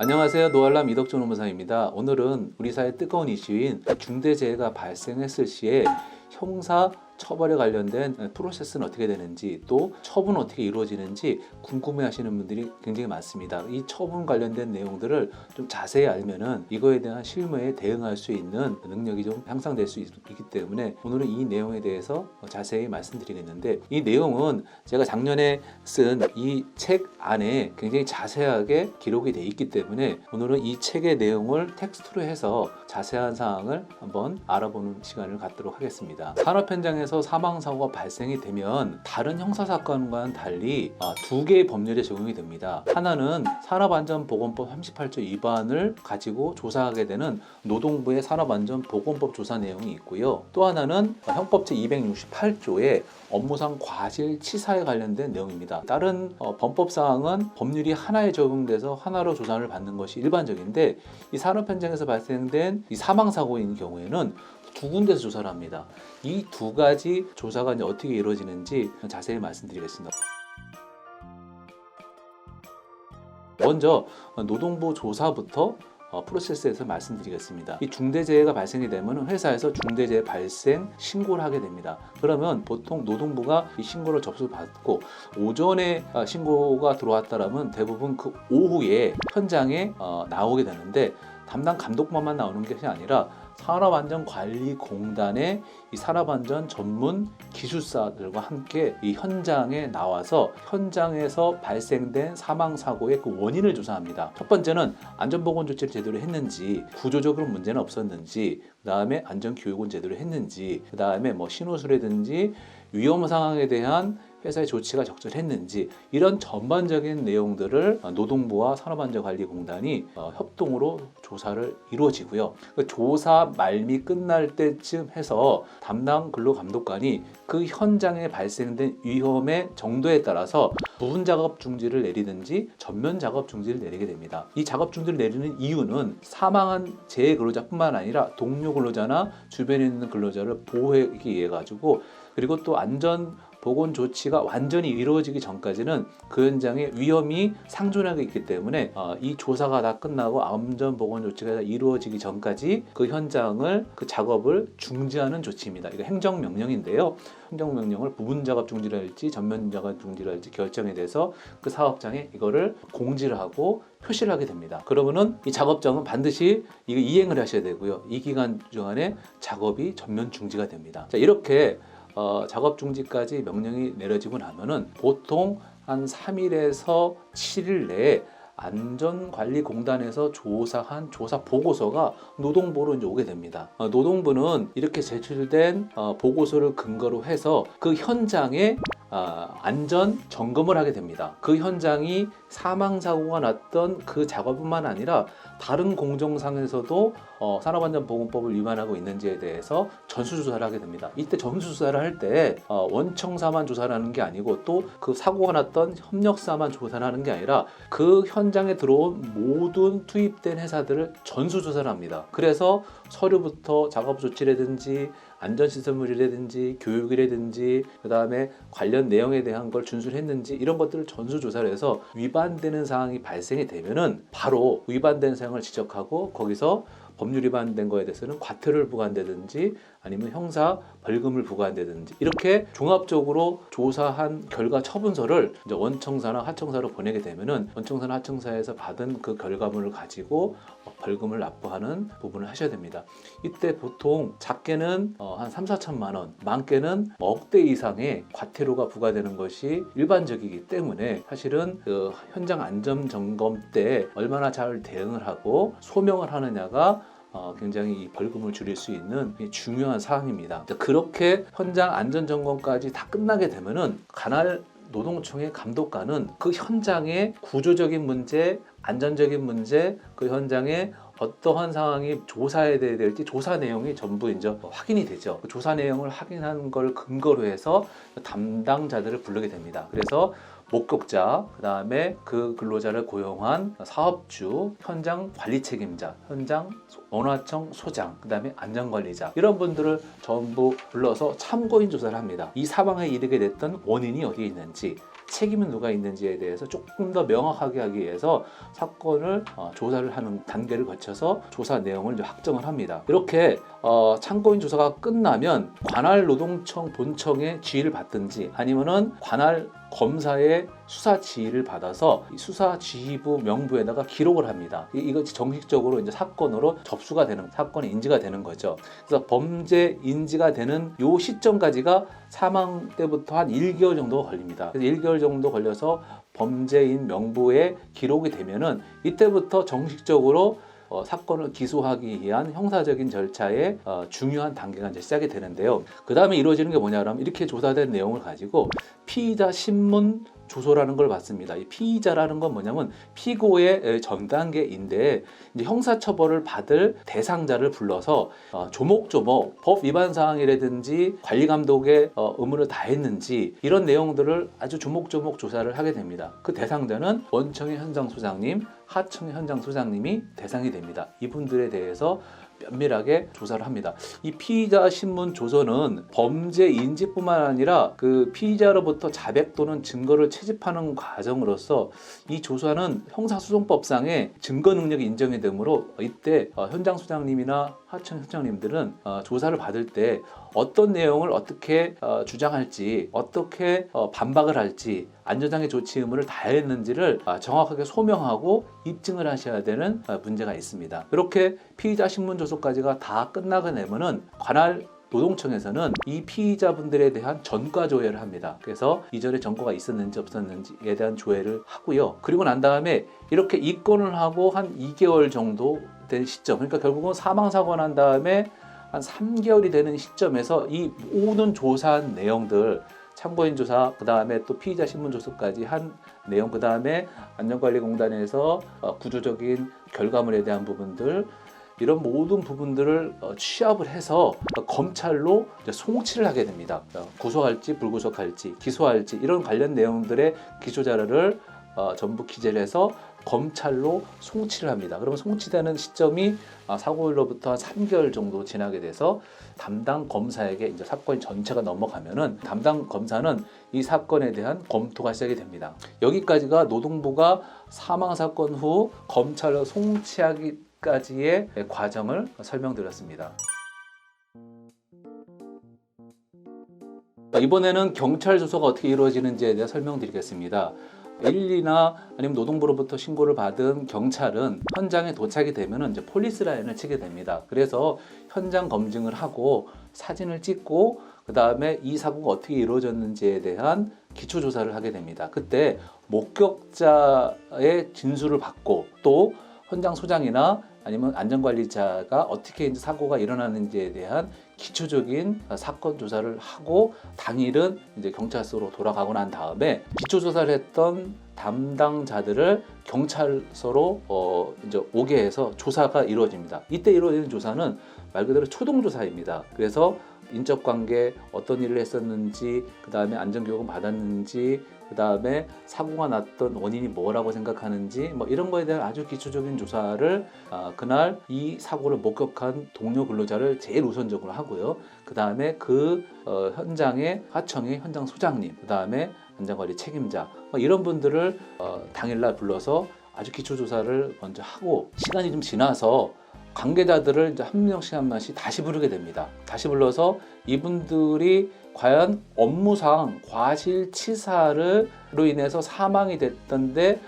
안녕하세요. 노알람 이덕준 노무사입니다. 오늘은 우리 사회 뜨거운 이슈인 중대재해가 발생했을 시에 형사 처벌에 관련된 프로세스는 어떻게 되는지, 또 처분은 어떻게 이루어지는지 궁금해 하시는 분들이 굉장히 많습니다. 이 처분 관련된 내용들을 좀 자세히 알면은 이거에 대한 실무에 대응할 수 있는 능력이 좀 향상될 수 있기 때문에 오늘은 이 내용에 대해서 자세히 말씀드리겠는데, 이 내용은 제가 작년에 쓴 이 책 안에 굉장히 자세하게 기록이 돼 있기 때문에 오늘은 이 책의 내용을 텍스트로 해서 자세한 사항을 한번 알아보는 시간을 갖도록 하겠습니다. 산업 현장에서 사망사고가 발생이 되면 다른 형사사건과는 달리 두 개의 법률에 적용이 됩니다. 하나는 산업안전보건법 38조 위반을 가지고 조사하게 되는 노동부의 산업안전보건법 조사 내용이 있고요. 또 하나는 형법 제268조의 업무상 과실치사에 관련된 내용입니다. 다른 범법사항은 법률이 하나에 적용돼서 하나로 조사를 받는 것이 일반적인데, 이 산업 현장에서 발생된 이 사망사고인 경우에는 두 군데서 조사를 합니다. 이 두 가지 조사가 이제 어떻게 이루어지는지 자세히 말씀드리겠습니다. 먼저 노동부 조사부터 프로세스에서 말씀드리겠습니다. 이 중대재해가 발생이 되면 회사에서 중대재해 발생 신고를 하게 됩니다. 그러면 보통 노동부가 이 신고를 접수받고 오전에 신고가 들어왔다라면 대부분 그 오후에 현장에 나오게 되는데, 담당 감독관만 나오는 것이 아니라 산업안전관리공단의 이 산업안전 전문 기술사들과 함께 이 현장에 나와서 현장에서 발생된 사망사고의 그 원인을 조사합니다. 첫 번째는 안전보건 조치를 제대로 했는지, 구조적으로 문제는 없었는지, 그 다음에 안전교육은 제대로 했는지, 그 다음에 신호수라든지 위험 상황에 대한 회사의 조치가 적절했는지, 이런 전반적인 내용들을 노동부와 산업안전관리공단이 협동으로 조사를 이루어지고요. 그 조사 말미 끝날 때쯤 해서 담당 근로감독관이 그 현장에 발생된 위험의 정도에 따라서 부분 작업 중지를 내리든지 전면 작업 중지를 내리게 됩니다. 이 작업 중지를 내리는 이유는 사망한 재해 근로자뿐만 아니라 동료 근로자나 주변에 있는 근로자를 보호하기 위해 가지고, 그리고 또 안전 보건 조치가 완전히 이루어지기 전까지는 그 현장에 위험이 상존하게 있기 때문에 이 조사가 다 끝나고 안전 보건 조치가 이루어지기 전까지 그 현장을, 그 작업을 중지하는 조치입니다. 이거 행정명령인데요. 행정명령을 부분 작업 중지를 할지 전면 작업 중지를 할지 결정에 대해서 그 사업장에 이거를 공지를 하고 표시를 하게 됩니다. 그러면은 이 작업장은 반드시 이거 이행을 하셔야 되고요. 이 기간 동안에 작업이 전면 중지가 됩니다. 자, 이렇게 작업 중지까지 명령이 내려지고 나면은 보통 한 3일에서 7일 내에 안전관리공단에서 조사한 조사 보고서가 노동부로 이제 오게 됩니다. 노동부는 이렇게 제출된 보고서를 근거로 해서 그 현장에 안전 점검을 하게 됩니다. 그 현장이 사망사고가 났던 그 작업뿐만 아니라 다른 공정상에서도 산업안전보건법을 위반하고 있는지에 대해서 전수조사를 하게 됩니다. 이때 전수조사를 할 때 원청사만 조사를 하는 게 아니고, 또 그 사고가 났던 협력사만 조사를 하는 게 아니라 그 현장에 들어온 모든 투입된 회사들을 전수조사를 합니다. 그래서 서류부터 작업 조치라든지 안전시설물이라든지 교육이라든지 그 다음에 관련 내용에 대한 걸 준수했는지 이런 것들을 전수조사를 해서 위반되는 사항이 발생이 되면은 바로 위반된 사항을 지적하고, 거기서 법률 위반된 거에 대해서는 과태료를 부과한다든지 아니면 형사 벌금을 부과한다든지, 이렇게 종합적으로 조사한 결과 처분서를 이제 원청사나 하청사로 보내게 되면은 원청사나 하청사에서 받은 그 결과물을 가지고 벌금을 납부하는 부분을 하셔야 됩니다. 이때 보통 작게는 한 3-4천만 원, 많게는 억대 이상의 과태료가 부과되는 것이 일반적이기 때문에 사실은 그 현장 안전 점검 때 얼마나 잘 대응을 하고 소명을 하느냐가 굉장히 이 벌금을 줄일 수 있는 중요한 사항입니다. 그렇게 현장 안전점검까지 다 끝나게 되면은 관할 노동청의 감독관은 그 현장의 구조적인 문제, 안전적인 문제, 그 현장에 어떠한 상황이 조사해야 될지 조사 내용이 전부 이제 확인이 되죠. 그 조사 내용을 확인한 걸 근거로 해서 담당자들을 부르게 됩니다. 그래서 목격자, 그 다음에 그 근로자를 고용한 사업주, 현장 관리 책임자, 현장 원화청 소장, 그 다음에 안전관리자, 이런 분들을 전부 불러서 참고인 조사를 합니다. 이 사망에 이르게 됐던 원인이 어디에 있는지, 책임은 누가 있는지에 대해서 조금 더 명확하게 하기 위해서 사건을 조사를 하는 단계를 거쳐서 조사 내용을 이제 확정을 합니다. 이렇게 참고인 조사가 끝나면 관할 노동청 본청의 지휘를 받든지 아니면은 관할 검사의 수사 지휘를 받아서 수사 지휘부 명부에다가 기록을 합니다. 이거 정식적으로 이제 사건으로 접수가 되는, 사건이 인지가 되는 거죠. 그래서 범죄 인지가 되는 요 시점까지가 사망 때부터 한 1개월 정도가 걸립니다. 그래서 1개월 정도 걸려서 범죄인 명부에 기록이 되면은 이때부터 정식적으로 사건을 기소하기 위한 형사적인 절차의 중요한 단계가 이제 시작이 되는데요. 그 다음에 이루어지는 게 뭐냐면 이렇게 조사된 내용을 가지고 피의자 신문 조서라는 걸 받습니다. 이 피의자라는 건 뭐냐면 피고의 전 단계인데 이제 형사처벌을 받을 대상자를 불러서 조목조목 법 위반 사항이라든지 관리 감독의 의무를 다했는지 이런 내용들을 아주 조목조목 조사를 하게 됩니다. 그 대상자는 원청의 현장 소장님, 하청의 현장 소장님이 대상이 됩니다. 이분들에 대해서 면밀하게 조사를 합니다. 이 피의자 신문 조서는 범죄 인지뿐만 아니라 그 피의자로부터 자백 또는 증거를 채집하는 과정으로서 이 조사는 형사소송법상의 증거 능력이 인정이 되므로 이때 현장 소장님이나 하청 현장님들은 조사를 받을 때 어떤 내용을 어떻게 주장할지, 어떻게 반박을 할지, 안전장애 조치 의무를 다했는지를 정확하게 소명하고 입증을 하셔야 되는 문제가 있습니다. 이렇게 피의자 신문 조서까지가 다 끝나게 되면은 관할 노동청에서는 이 피의자분들에 대한 전과 조회를 합니다. 그래서 이전에 전과가 있었는지 없었는지에 대한 조회를 하고요. 그리고 난 다음에 이렇게 입건을 하고 한 2개월 정도 된 시점, 그러니까 결국은 사망사고 난 다음에 한 3개월이 되는 시점에서 이 모든 조사한 내용들, 참고인 조사, 그 다음에 또 피의자 신문 조사까지 한 내용, 그 다음에 안전관리공단에서 구조적인 결과물에 대한 부분들, 이런 모든 부분들을 취합을 해서 검찰로 송치를 하게 됩니다. 구속할지 불구속할지 기소할지 이런 관련 내용들의 기소자료를 전부 기재를 해서 검찰로 송치를 합니다. 그러면 송치되는 시점이 사고일로부터 한 3개월 정도 지나게 돼서 담당 검사에게 이제 사건 전체가 넘어가면은 담당 검사는 이 사건에 대한 검토가 시작이 됩니다. 여기까지가 노동부가 사망 사건 후 검찰로 송치하기까지의 과정을 설명드렸습니다. 이번에는 경찰 조사가 어떻게 이루어지는지에 대해 설명드리겠습니다. 112나 아니면 노동부로부터 신고를 받은 경찰은 현장에 도착이 되면 이제 폴리스 라인을 치게 됩니다. 그래서 현장 검증을 하고 사진을 찍고 그 다음에 이 사고가 어떻게 이루어졌는지에 대한 기초 조사를 하게 됩니다. 그때 목격자의 진술을 받고 또 현장 소장이나 아니면 안전관리자가 어떻게 이제 사고가 일어났는지에 대한 기초적인 사건 조사를 하고 당일은 이제 경찰서로 돌아가고 난 다음에 기초 조사를 했던 담당자들을 경찰서로 이제 오게 해서 조사가 이루어집니다. 이때 이루어지는 조사는 말 그대로 초동 조사입니다. 그래서 인적관계 어떤 일을 했었는지, 그 다음에 안전교육은 받았는지, 그 다음에 사고가 났던 원인이 뭐라고 생각하는지 뭐 이런 거에 대한 아주 기초적인 조사를 그날 이 사고를 목격한 동료 근로자를 제일 우선적으로 하고요. 그 다음에 그 현장의 하청의 현장 소장님, 그 다음에 안전관리 책임자 뭐 이런 분들을 당일날 불러서 아주 기초 조사를 먼저 하고 시간이 좀 지나서 관계자들을 이제 한 명씩 한 명씩 다시 부르게 됩니다. 다시 불러서 이분들이 과연 업무상 과실치사로 인해서 사망이 됐던데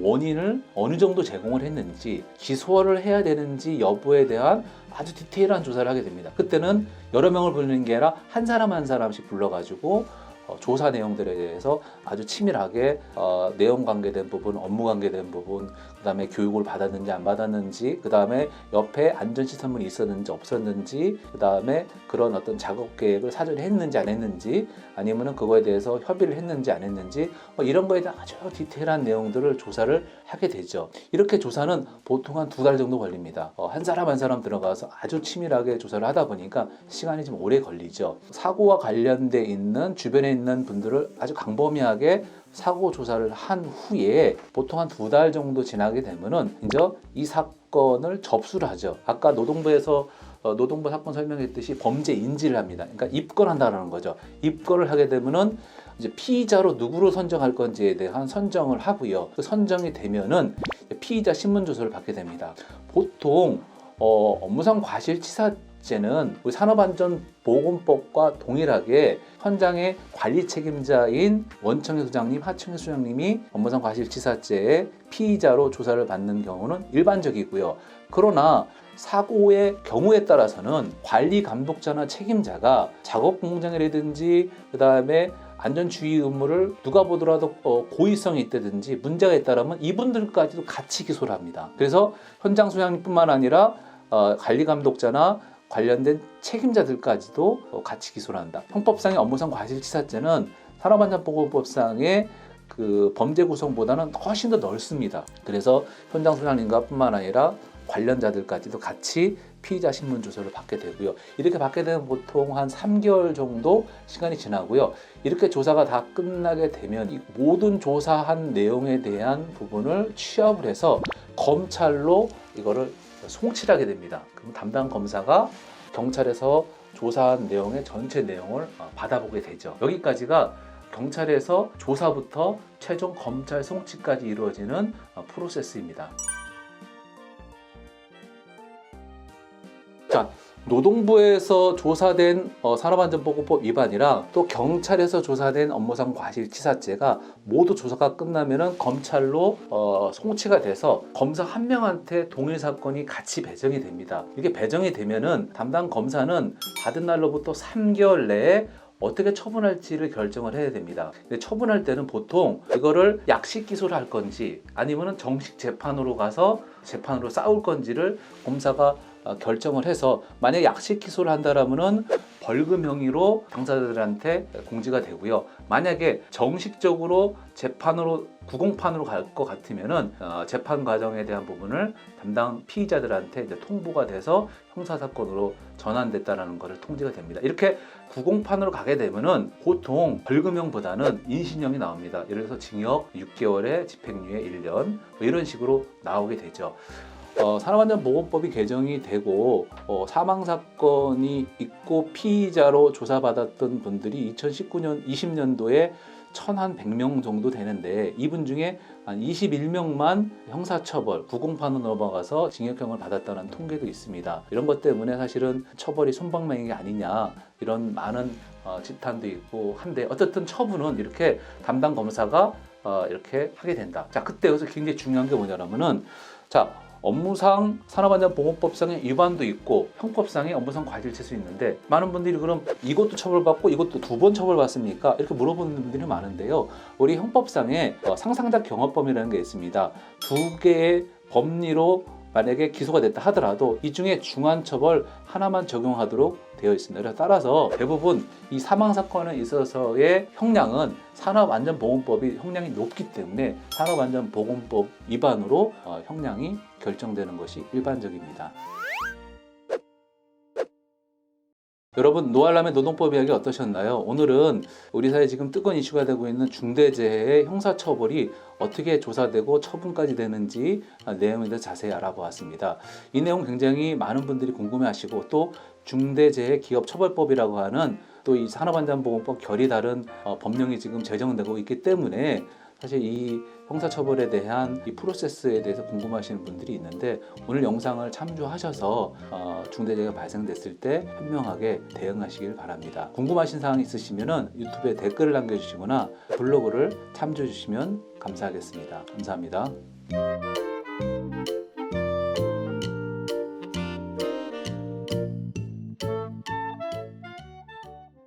원인을 어느 정도 제공을 했는지, 기소를 해야 되는지 여부에 대한 아주 디테일한 조사를 하게 됩니다. 그때는 여러 명을 부르는 게 아니라 한 사람 한 사람씩 불러가지고 조사 내용들에 대해서 아주 치밀하게 내용 관계된 부분, 업무 관계된 부분, 그 다음에 교육을 받았는지 안 받았는지, 그 다음에 옆에 안전시설물이 있었는지 없었는지, 그 다음에 그런 어떤 작업 계획을 사전에 했는지 안 했는지, 아니면은 그거에 대해서 협의를 했는지 안 했는지, 이런 거에 대한 아주 디테일한 내용들을 조사를 하게 되죠. 이렇게 조사는 보통 한 2달 정도 걸립니다. 한 사람 한 사람 들어가서 아주 치밀하게 조사를 하다 보니까 시간이 좀 오래 걸리죠. 사고와 관련돼 있는 주변에 있는 분들을 아주 광범위하게 사고 조사를 한 후에 보통 한 2달 정도 지나게 되면은 이제 이 사건을 접수를 하죠. 아까 노동부에서 노동부 사건 설명했듯이 범죄 인지를 합니다. 그러니까 입건한다는 거죠. 입건을 하게 되면은 이제 피의자로 누구를 선정할 건지에 대한 선정을 하고요. 그 선정이 되면은 피의자 신문조서를 받게 됩니다. 보통 업무상 과실치사죄는 우리 산업안전보건법과 동일하게 현장의 관리 책임자인 원청의 소장님, 하청의 소장님이 업무상 과실치사죄의 피의자로 조사를 받는 경우는 일반적이고요. 그러나 사고의 경우에 따라서는 관리 감독자나 책임자가 작업 공정이라든지 그다음에 안전주의 의무를 누가 보더라도 고의성이 있다든지 문제가 있다면 이분들까지도 같이 기소를 합니다. 그래서 현장 소장님뿐만 아니라 관리 감독자나 관련된 책임자들까지도 같이 기소를 한다. 형법상의 업무상 과실치사죄는 산업안전보건법상의 그 범죄 구성보다는 훨씬 더 넓습니다. 그래서 현장 소장님과 뿐만 아니라 관련자들까지도 같이 피의자 신문 조서를 받게 되고요. 이렇게 받게 되면 보통 한 3개월 정도 시간이 지나고요. 이렇게 조사가 다 끝나게 되면 이 모든 조사한 내용에 대한 부분을 취합을 해서 검찰로 이거를 송치하게 됩니다. 그럼 담당 검사가 경찰에서 조사한 내용의 전체 내용을 받아보게 되죠. 여기까지가 경찰에서 조사부터 최종 검찰 송치까지 이루어지는 프로세스입니다. 자, 노동부에서 조사된 산업안전보건법 위반이랑 또 경찰에서 조사된 업무상 과실치사죄가 모두 조사가 끝나면은 검찰로 송치가 돼서 검사 한 명한테 동일 사건이 같이 배정이 됩니다. 이게 배정이 되면은 담당 검사는 받은 날로부터 3개월 내에 어떻게 처분할지를 결정을 해야 됩니다. 근데 처분할 때는 보통 이거를 약식 기소를 할 건지 아니면은 정식 재판으로 가서 재판으로 싸울 건지를 검사가 결정을 해서 만약에 약식 기소를 한다라면은 벌금 형의로 당사자들한테 공지가 되고요. 만약에 정식적으로 재판으로 구공판으로 갈 것 같으면은 재판 과정에 대한 부분을 담당 피의자들한테 이제 통보가 돼서 형사사건으로 전환됐다라는 것을 통지가 됩니다. 이렇게 구공판으로 가게 되면은 보통 벌금형보다는 인신형이 나옵니다. 예를 들어서 징역 6개월에 집행유예 1년 뭐 이런 식으로 나오게 되죠. 산업안전보건법이 개정이 되고 사망사건이 있고 피의자로 조사받았던 분들이 2019년, 20년도에 1,100명 정도 되는데 이분 중에 한 21명만 형사처벌, 구공판으로 넘어가서 징역형을 받았다는 통계도 있습니다. 이런 것 때문에 사실은 처벌이 솜방망이 아니냐 이런 많은 지탄도 있고 한데 어쨌든 처분은 이렇게 담당 검사가 이렇게 하게 된다. 자, 그때 여기서 굉장히 중요한 게 뭐냐면은 자, 업무상 산업안전보건법상의 위반도 있고 형법상의 업무상 과실치수 있는데 많은 분들이 그럼 이것도 처벌받고 이것도 2번 처벌받습니까? 이렇게 물어보는 분들이 많은데요. 우리 형법상에 상상작 경합범이라는 게 있습니다. 2개의 법리로 만약에 기소가 됐다 하더라도 이 중에 중한처벌 하나만 적용하도록 되어 있습니다. 그래서 따라서 대부분 이 사망사건에 있어서의 형량은 산업안전보건법이 형량이 높기 때문에 산업안전보건법 위반으로 형량이 결정되는 것이 일반적입니다. 여러분, 노알람의 노동법 이야기 어떠셨나요? 오늘은 우리 사회에 지금 뜨거운 이슈가 되고 있는 중대재해의 형사처벌이 어떻게 조사되고 처분까지 되는지 내용에 대해서 자세히 알아보았습니다. 이 내용 굉장히 많은 분들이 궁금해하시고 또 중대재해기업처벌법이라고 하는 또 이 산업안전보건법 결이 다른 법령이 지금 제정되고 있기 때문에 사실 이 형사처벌에 대한 이 프로세스에 대해서 궁금하시는 분들이 있는데 오늘 영상을 참조하셔서 중대재해가 발생됐을 때 현명하게 대응하시길 바랍니다. 궁금하신 사항이 있으시면 유튜브에 댓글을 남겨주시거나 블로그를 참조해 주시면 감사하겠습니다. 감사합니다.